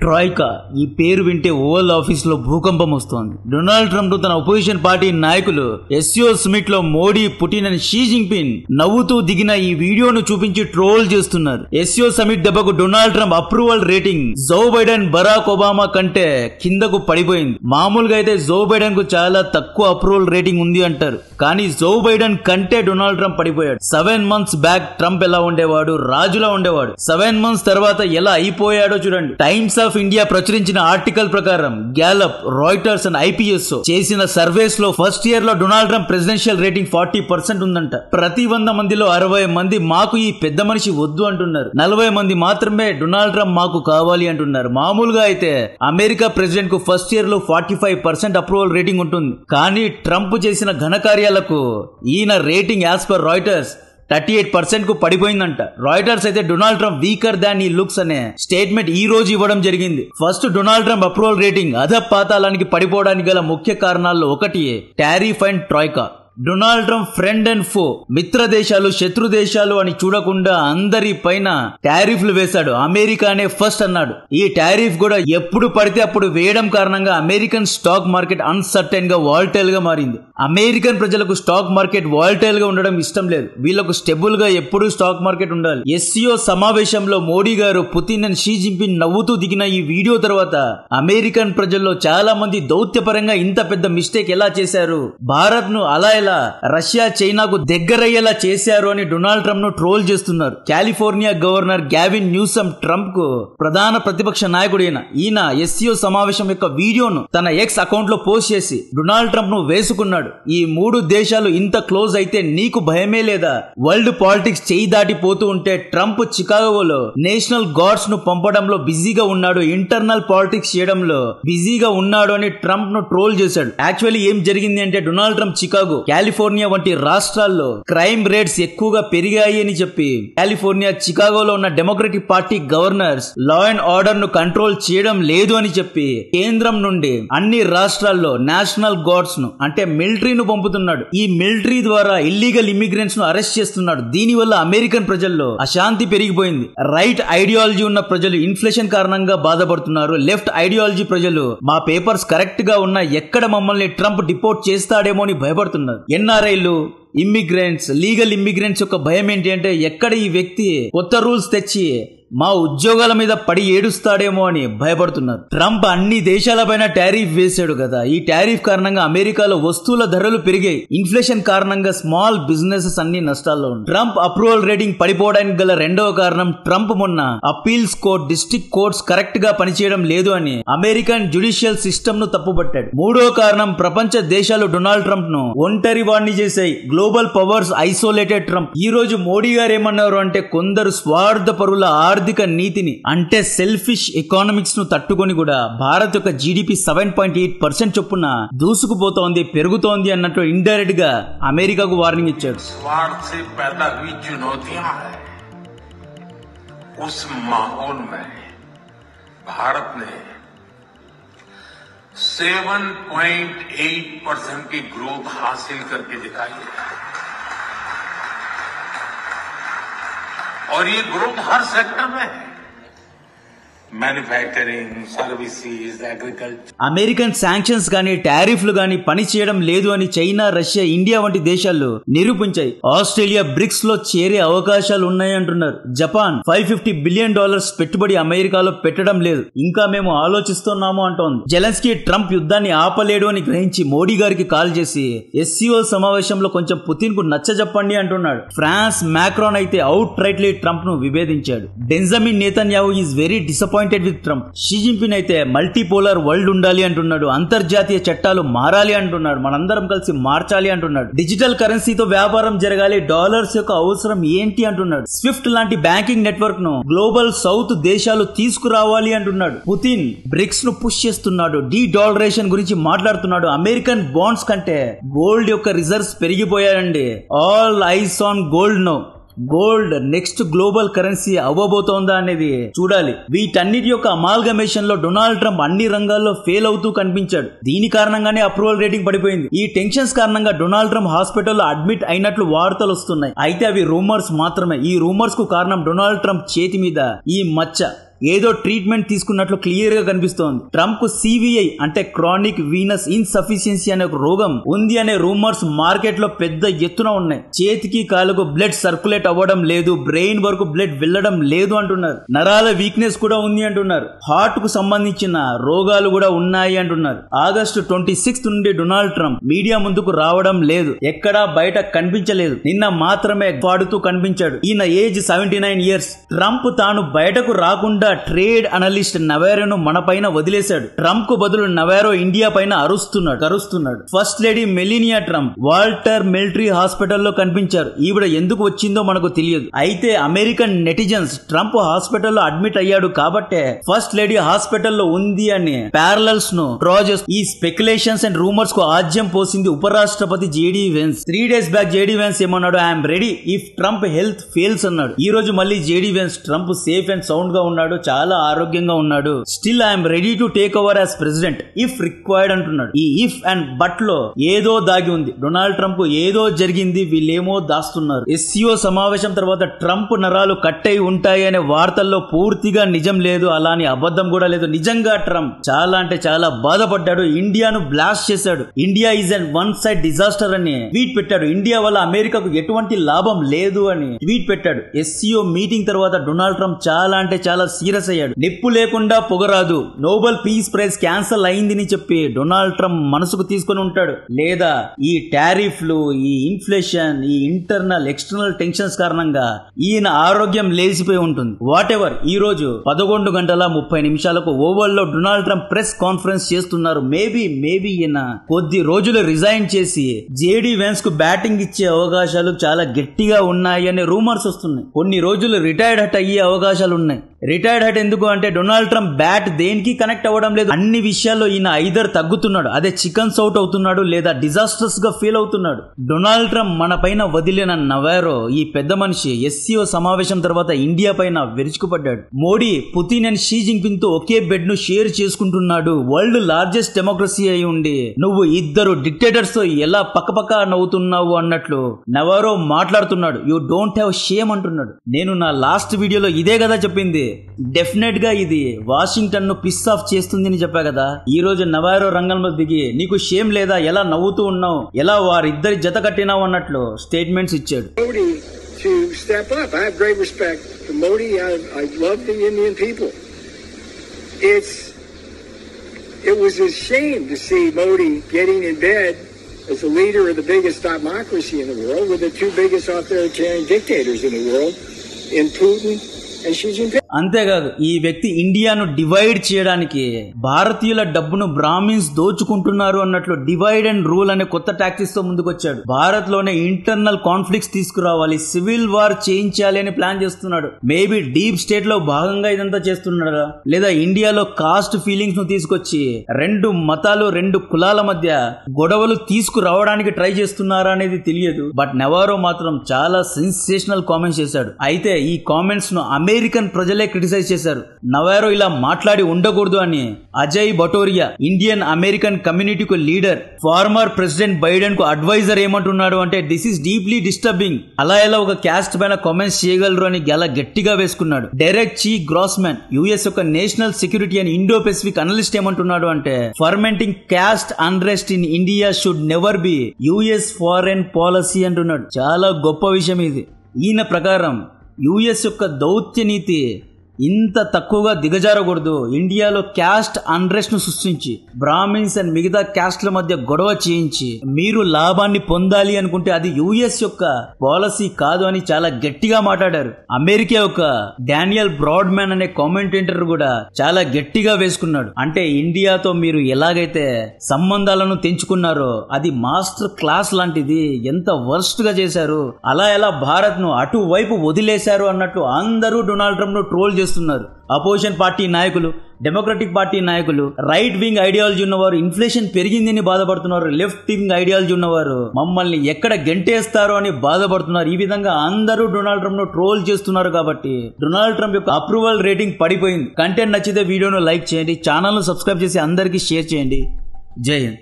ట్రాయ్కా ఈ పేరు వింటే ఓవల్ ఆఫీస్ లో భూకంపం వస్తోంది. డొనాల్డ్ ట్రంప్ తన అపోజిషన్ పార్టీ నాయకులు ఎస్సిఓ సమిట్ లో Modi, Putin and Xi Jinping నవ్వుతూ దిగిన ఈ వీడియోను చూపించి ట్రోల్ చేస్తున్నారు. ఎస్సిఓ సమిట్ దెబ్బకు Donald Trump approval rating Joe Biden, Barack Obama కంటే కిందకు పడిపోయింది. మామూలుగా అయితే జో బైడెన్ కు చాలా తక్కువ అప్రూవల్ రేటింగ్ ఉంది అంటారు, కానీ జో బైడెన్ కంటే డొనాల్డ్ ట్రంప్ పడిపోయాడు. 7 months బ్యాక్ ట్రంప్ ఎలా ఉండేవాడు, రాజులా ఉండేవాడు. 7 months తర్వాత ఎలా అయిపోయాడో చూడండి. టైమ్స్ ఆఫ్ ఇండియా ప్రచురించిన ఆర్టికల్ ప్రకారం గ్యాలప్, రాయిటర్స్ అండ్ ఐపీఎస్ చేసిన సర్వేస్ లో ఫస్ట్ ఇయర్ లో డొనాల్డ్ ట్రంప్ ప్రెసిడెన్షియల్ రేటింగ్ 40% ఉందంట. ప్రతి 100 మందిలో 60 మంది మాకు ఈ పెద్ద మనిషి వద్దు అంటున్నారు. 40 మంది మాత్రమే డొనాల్డ్ ట్రంప్ మాకు కావాలి అంటున్నారు. మామూలుగా అయితే అమెరికా ప్రెసిడెంట్ కు ఫస్ట్ ఇయర్ లో 45% అప్రూవల్ రేటింగ్ ఉంటుంది. కానీ ట్రంప్ చేసిన ఘనకార్యాలకు ఈయన రేటింగ్ యాజ్ పర్ రాయిటర్స్ 38% కు పడిపోయిందంట. రాయిటర్స్ అయితే Donald Trump weaker than he looks అనే స్టేట్మెంట్ ఈ రోజు ఇవ్వడం జరిగింది. First Donald Trump approval rating అధపాతాళానికి పడిపోవడానికి గల ముఖ్య కారణాల్లో ఒకటి tariff and troika. Donald Trump friend and foe, మిత్ర దేశాలు శత్రు దేశాలు అని చూడకుండా అందరి పైన టారిఫ్లు వేశాడు. అమెరికానే ఫస్ట్ అన్నాడు. ఈ టారిఫ్ కూడా ఎప్పుడు పడితే అప్పుడు వేయడం కారణంగా అమెరికన్ స్టాక్ మార్కెట్ అన్సర్టైన్ గా, వాలటైల్ గా మారింది. అమెరికన్ ప్రజలకు స్టాక్ మార్కెట్ వాలటైల్ గా ఉండడం ఇష్టం లేదు. వీళ్ళకు స్టెబుల్ గా ఎప్పుడూ స్టాక్ మార్కెట్ ఉండాలి. ఎస్సిఓ సమావేశంలో మోడీ గారు, పుతిన్ అండ్ షీ జిన్పింగ్ నవ్వుతూ దిగిన ఈ వీడియో తర్వాత అమెరికన్ ప్రజల్లో చాలా మంది దౌత్యపరంగా ఇంత పెద్ద మిస్టేక్ ఎలా చేశారు, భారత్ ను అలా రష్యా చైనాకు దగ్గరయ్యేలా చేశారు అని డొనాల్డ్ ట్రంప్ ను ట్రోల్ చేస్తున్నారు. California governor Gavin Newsom Trump కు ప్రధాన ప్రతిపక్ష నాయకుడు ఈయన ఎస్సిఓ సమావేశం యొక్క వీడియోను తన ఎక్స్ అకౌంట్ లో పోస్ట్ చేసి డొనాల్డ్ ట్రంప్ ను వేసుకున్నాడు. ఈ 3 దేశాలు ఇంత క్లోజ్ అయితే నీకు భయమే లేదా? వరల్డ్ పాలిటిక్స్ చేయి దాటిపోతూ ఉంటే ట్రంప్ చికాగోలో నేషనల్ గార్డ్స్ ను పంపడంలో బిజీగా ఉన్నాడు, ఇంటర్నల్ పాలిటిక్స్ చేయడంలో బిజీగా ఉన్నాడు అని ట్రంప్ ను ట్రోల్ చేశాడు. యాక్చువల్లీ ఏం జరిగింది అంటే డొనాల్డ్ ట్రంప్ చికాగో, కాలిఫోర్నియా వంటి రాష్ట్రాల్లో క్రైమ్ రేట్స్ ఎక్కువగా పెరిగాయి అని చెప్పి కాలిఫోర్నియా, చికాగోలో ఉన్న democratic party governors law and order ను కంట్రోల్ చేయడం లేదు అని చెప్పి కేంద్రం నుండి అన్ని రాష్ట్రాల్లో నేషనల్ గార్డ్స్ ను అంటే మిలిటరీను పంపుతున్నాడు. ఈ మిలిటరీ ద్వారా ఇల్లీగల్ ఇమిగ్రెంట్స్ ను అరెస్ట్ చేస్తున్నాడు. దీనివల్ల అమెరికన్ ప్రజల్లో అశాంతి పెరిగిపోయింది. రైట్ ఐడియాలజీ ఉన్న ప్రజలు ఇన్ఫ్లేషన్ కారణంగా బాధపడుతున్నారు. లెఫ్ట్ ఐడియాలజీ ప్రజలు మా పేపర్స్ కరెక్ట్ గా ఉన్నా ఎక్కడ మమ్మల్ని ట్రంప్ డిపోర్ట్ చేస్తాడేమో అని భయపడుతున్నారు. ఎన్ఆర్ఐలు, ఇమ్మిగ్రెంట్స్, లీగల్ ఇమ్మిగ్రెంట్స్ యొక్క భయం ఏంటి అంటే ఎక్కడ ఈ వ్యక్తి కొత్త రూల్స్ తెచ్చి మా ఉద్యోగాల మీద పడి ఏడుస్తాడేమో అని భయపడుతున్నారు. ట్రంప్ అన్ని దేశాలపైన టారిఫ్ వేశాడు కదా. ఈ టారిఫ్ కారణంగా అమెరికాలో వస్తువుల ధరలు పెరిగాయి. ఇన్ఫ్లేషన్ కారణంగా స్మాల్ బిజినెసెస్ అన్ని నష్టాల్లో ఉన్నాయి. ట్రంప్ అప్రూవల్ రేటింగ్ పడిపోవడానికి గల రెండవ కారణం ట్రంప్ మొన్న appeals court, district courts correct గా పనిచేయడం లేదు అని అమెరికన్ జ్యుడిషియల్ సిస్టమ్ ను తప్పుపట్టాడు. మూడో కారణం ప్రపంచ దేశాలు డొనాల్డ్ ట్రంప్ ను ఒంటరి వాడిని చేశాయి. Global powers isolated Trump. ఈ రోజు మోడీ గారు ఏమన్నారు అంటే కొందరు స్వార్థ పరుల ఆర్థిక నీతిని అంటే సెల్ఫిష్ ఎకానమిక్స్ ను తట్టుకొని కూడా భారత్ యొక్క జీడిపి 7.8% చొప్పున దూసుకుపోతోంది, పెరుగుతోంది అన్నట్టు ఇండైరెక్ట్ గా అమెరికాకు వార్నింగ్ ఇచ్చాడు. भारत ने 7.8% की ग्रोथ हासिल करके दिखाई है और ये ग्रोथ हर सेक्टर में है, manufacturing, services, agriculture. American sanctions గానీ టారిఫ్లు గానీ పని చేయడం లేదు అని చైనా, రష్యా, ఇండియా వంటి దేశాలు నిరూపించాయి. ఆస్ట్రేలియా బ్రిక్స్ లో చేరే అవకాశాలు ఉన్నాయంటున్నారు. జపాన్ $550 బిలియన్ పెట్టుబడి అమెరికాలో పెట్టడం లేదు, ఇంకా మేము ఆలోచిస్తున్నాము అంటోంది. జెలెన్స్కీ ట్రంప్ యుద్ధాన్ని ఆపలేడు అని గ్రహించి మోడీ గారికి కాల్ చేసి ఎస్సీఓ సమావేశంలో కొంచెం పుతిన్ కు నచ్చజెప్పండి అంటున్నాడు. ఫ్రాన్స్ మ్యాక్రాన్ అయితే అవుట్ రైట్లీ ట్రంప్ ను విభేదించాడు. Benjamin Netanyahu is very disappointed with Trump. Xi Jinping అయితే మల్టీపోలార్ వరల్డ్ ఉండాలి అంటున్నాడు. అంతర్జాతీయ చట్టాలు మారాలి అంటున్నాడు. మనందరం కలిసి మార్చాలి అంటున్నాడు. డిజిటల్ కరెన్సీతో వ్యాపారం జరగాలి. డాలర్స్ యొక్క అవసరం ఏంటి అంటున్నాడు. స్విఫ్ట్ లాంటి బ్యాంకింగ్ నెట్వర్క్ ను గ్లోబల్ సౌత్ దేశాలు తీసుకురావాలి అంటున్నాడు. పుతిన్ బ్రిక్స్ ను పుష్ చేస్తున్నాడు. డీ డాలరేషన్ గురించి మాట్లాడుతున్నాడు. అమెరికన్ బాండ్స్ కంటే గోల్డ్ యొక్క రిజర్వ్స్ పెరిగిపోయాయండి. All eyes on gold no. Gold next global currency అవ్వబోతోందా అనేది చూడాలి. వీటన్నిటి యొక్క అమాల్గమేషన్ లో డొనాల్డ్ ట్రంప్ అన్ని రంగాల్లో ఫెయిల్ అవుతూ కనిపించాడు. దీని కారణంగానే అప్రూవల్ రేటింగ్ పడిపోయింది. ఈ టెన్షన్స్ కారణంగా డొనాల్డ్ ట్రంప్ హాస్పిటల్లో అడ్మిట్ అయినట్లు వార్తలు వస్తున్నాయి. అయితే అవి రూమర్స్ మాత్రమే. ఈ రూమర్స్ కు కారణం డొనాల్డ్ ట్రంప్ చేతి మీద ఈ మచ్చ. ఏదో ట్రీట్మెంట్ తీసుకున్నట్లు క్లియర్ గా కనిపిస్తోంది. ట్రంప్ కు సివిఐ అంటే క్రానిక్ వీనస్ ఇన్సఫిషియన్సీ అనే ఒక రోగం ఉంది అనే రూమర్స్ మార్కెట్ లో పెద్ద ఎత్తున ఉన్నాయి. చేతికి కాలుకు బ్లడ్ సర్క్యులేట్ అవ్వడం లేదు, బ్రెయిన్ వరకు బ్లడ్ వెళ్ళడం లేదు అంటున్నారు. నరాల వీక్నెస్ కూడా ఉంది అంటున్నారు. హార్ట్ కు సంబంధించిన రోగాలు కూడా ఉన్నాయి అంటున్నారు. ఆగస్టు 26 నుండి డొనాల్డ్ ట్రంప్ మీడియా ముందుకు రావడం లేదు, ఎక్కడా బయట కనిపించలేదు. నిన్న మాత్రమే పాడుతూ కనిపించాడు. ఈయన ఏజ్ 79 ఇయర్స్. ట్రంప్ తాను బయటకు రాకుండా ట్రేడ్ అనలిస్ట్ నవారోను మన పైన వదిలేశాడు. ట్రంప్ కు బదులు నవారో ఇండియా పైన కరుస్తున్నాడు. First lady Melania Trump Walter military హాస్పిటల్లో కనిపించారు. ఈవిడ ఎందుకు వచ్చిందో మనకు తెలియదు. అయితే అమెరికన్ నెటిజన్స్ ట్రంప్ హాస్పిటల్లో అడ్మిట్ అయ్యాడు కాబట్టే ఫస్ట్ లేడీ హాస్పిటల్లో ఉంది అని ప్యారలల్స్ ను డ్రా చేస్తూ ఈ స్పెక్యులేషన్స్ అండ్ రూమర్స్ కు ఆజ్యం పోసింది ఉపరాష్ట్రపతి JD Vance. 3 days back JD Vance ఏమన్నాడు, I'm ready if Trump health fails అన్నాడు. ఈ రోజు మళ్ళీ JD Vance Trump safe and sound గా ఉన్నాడు, చాలా ఆరోగ్యంగా ఉన్నాడు, still I'm ready to take over as president if required అంటున్నాడు. ఈ ఇఫ్ అండ్ బట్ లో ఏదో దాగి ఉంది. డొనాల్డ్ ట్రంప్ ఏదో జరిగింది, వీళ్ళేమో దాస్తున్నారు. ఎస్సీఓ సమావేశం తర్వాత ట్రంప్ నరాలు కట్ అయి ఉంటాయి అనే వార్తల్లో పూర్తిగా నిజం లేదు, అలాని అబద్ధం కూడా లేదు. నిజంగా ట్రంప్ చాలా అంటే చాలా బాధపడ్డాడు. ఇండియాను బ్లాస్ట్ చేశాడు. India is an one side disaster అని ట్వీట్ పెట్టాడు. ఇండియా వల్ల అమెరికాకు ఎటువంటి లాభం లేదు అని ట్వీట్ పెట్టాడు. ఎస్సీఓ మీటింగ్ తర్వాత డొనాల్డ్ ట్రంప్ చాలా అంటే చాలా సీరియస్ అయ్యాడు. నిప్పు లేకుండా పొగరాదు, నోబెల్ పీస్ ప్రైజ్ క్యాన్సల్ అయిందని చెప్పి డొనాల్డ్ ట్రంప్ మనసుకు తీసుకుని ఉంటాడు. లేదా ఈ టారిఫ్లు, ఈ ఇన్ఫ్లేషన్, ఈ ఇంటర్నల్ ఎక్స్టర్నల్ టెన్షన్స్ కారణంగా ఈయన ఆరోగ్యం లేచిపోయి ఉంటుంది. What ever. ఈ రోజు 11:30 ఓవల్ లో డొనాల్డ్ ట్రంప్ ప్రెస్ కాన్ఫరెన్స్ చేస్తున్నారు. మేబీ ఈయన కొద్ది రోజులు రిజైన్ చేసి జేడీ వెన్స్ కు బ్యాటింగ్ ఇచ్చే అవకాశాలు చాలా గట్టిగా ఉన్నాయి అనే రూమర్స్ వస్తున్నాయి. కొన్ని రోజులు రిటైర్డ్ హట్ అయ్యే అవకాశాలు ఉన్నాయి. రిటైర్డ్ హట్ ఎందుకు అంటే డొనాల్డ్ ట్రంప్ బ్యాట్ దేనికి కనెక్ట్ అవ్వడం లేదు. అన్ని విషయాల్లో ఈయన ఐదర్ తగ్గుతున్నాడు, అదే చికెన్స్ అవుట్ అవుతున్నాడు, లేదా డిజాస్టర్స్ గా ఫీల్ అవుతున్నాడు. డొనాల్డ్ ట్రంప్ మన పైన వదిలిన నవారో ఈ పెద్ద మనిషి ఎస్సీఓ సమావేశం తర్వాత ఇండియా పైన విరుచుకుపడ్డాడు. Modi Putin and Xi Jinping తో ఒకే బెడ్ ను షేర్ చేసుకుంటున్నాడు. వరల్డ్ లార్జెస్ట్ డెమోక్రసీ అయి ఉండి నువ్వు ఇద్దరు డిక్టేటర్స్ తో ఎలా పక్కపక్క నవ్వుతున్నావు అన్నట్లు నవారో మాట్లాడుతున్నాడు. యూ డోంట్ హ్యావ్ షేమ్ అంటున్నాడు. నేను నా లాస్ట్ వీడియోలో ఇదే కదా చెప్పింది. డెఫినెట్ గా ఇది వాషింగ్టన్ ను పిస్ ఆఫ్ చేస్తుంది అని చెప్పా కదా. ఈ రోజు నవారో రంగంలో దిగి నీకు షేమ్ లేదా, ఎలా నవ్వుతూ ఉన్నావు, ఎలా వారిద్దరి జత కట్టినావు అన్నట్లు స్టేట్మెంట్స్ ఇచ్చాడు. To step up. I have great respect for Modi. I love the Indian people. It was a shame to see Modi getting in bed as the leader of the biggest democracy in the world with the two biggest authoritarian dictators in the world, in Putin and Xi Jinping. అంతేకాదు ఈ వ్యక్తి ఇండియాను divide చేయడానికి భారతీయుల డబ్బును Brahmins దోచుకుంటున్నారు అన్నట్లు divide and rule అనే కొత్త టాక్టిక్స్ తో ముందుకొచ్చాడు. భారత్ లోనే ఇంటర్నల్ కాన్ఫ్లిక్ట్స్ తీసుకురావాలి, సివిల్ వార్ చేయించాలి అని ప్లాన్ చేస్తున్నాడు. మేబీ డీప్ స్టేట్ లో భాగంగా ఇదంతా చేస్తున్నాడా, లేదా ఇండియాలో కాస్ట్ ఫీలింగ్స్ ను తీసుకొచ్చి 2 మతాలు 2 కులాల మధ్య గొడవలు తీసుకురావడానికి ట్రై చేస్తున్నారా అనేది తెలియదు. బట్ నవారో మాత్రం చాలా సెన్సేషనల్ కామెంట్స్ చేశాడు. అయితే ఈ కామెంట్స్ ను అమెరికన్ ప్రజలే క్రిటిసైజ్ చేశారు. నవారో ఇలా మాట్లాడి ఉండకూడదు అని. అజయ్ బటోరియా ఇండియన్ అమెరికన్ కమ్యూనిటీకు లీడర్, ఫార్మర్ ప్రెసిడెంట్ బైడెన్ కు అడ్వైజర్ ఏమంటున్నాడు అంటే దిస్ ఈస్ డీప్లీ డిస్టర్బింగ్. అలా ఎలా ఒక క్యాస్ట్ పైన కామెంట్స్ చేయగలరు అని గల గట్టిగా వేసుకున్నాడు. డెరెక్ చి గ్రాస్మాన్ యుఎస్ యొక్క national security and Indo Pacific analyst ఏమంటున్నాడు అంటే fermenting caste unrest in India should never be US foreign policy అంటున్నాడు. చాలా గొప్ప విషయం ఇది. ఈయన ప్రకారం యుఎస్ యొక్క దౌత్య నీతి ఇంత తక్కువగా దిగజారకూడదు. ఇండియాలో క్యాస్ట్ అన్రెస్ట్ ను సృష్టించి బ్రాహ్మిన్స్ అండ్ మిగతా క్యాస్ట్ల మధ్య గొడవ చేయించి మీరు లాభాన్ని పొందాలి అనుకుంటే అది యుఎస్ యొక్క పాలసీ కాదు అని చాలా గట్టిగా మాట్లాడారు. అమెరికా యొక్క డానియల్ బ్రాడ్మ్యాన్ అనే కామెంటేటర్ కూడా చాలా గట్టిగా వేసుకున్నాడు. అంటే ఇండియాతో మీరు ఎలాగైతే సంబంధాలను తెంచుకున్నారో అది మాస్టర్ క్లాస్ లాంటిది, ఎంత వర్స్ట్ గా చేశారు, అలా ఎలా భారత్ ను అటువైపు వదిలేశారు అన్నట్టు అందరూ డొనాల్డ్ ట్రంప్ ను ట్రోల్ చేస్తున్నారు. అపోజిషన్ పార్టీ నాయకులు, డెమోక్రటిక్ పార్టీ నాయకులు, రైట్ వింగ్ ఐడియాలజీ ఉన్నవారు ఇన్ఫ్లేషన్ పెరిగిందని బాధపడుతున్నారు, లెఫ్ట్ వింగ్ ఐడియాలజీ ఉన్నవారు మమ్మల్ని ఎక్కడ గెంటేస్తారో అని బాధపడుతున్నారు. ఈ విధంగా అందరూ డొనాల్డ్ ట్రంప్ ను ట్రోల్ చేస్తున్నారు. కాబట్టి డొనాల్డ్ ట్రంప్ యొక్క అప్రూవల్ రేటింగ్ పడిపోయింది. కంటెంట్ నచ్చితే వీడియోను లైక్ చేయండి, ఛానల్ ను సబ్స్క్రైబ్ చేసి అందరికీ షేర్ చేయండి. జై హింద్.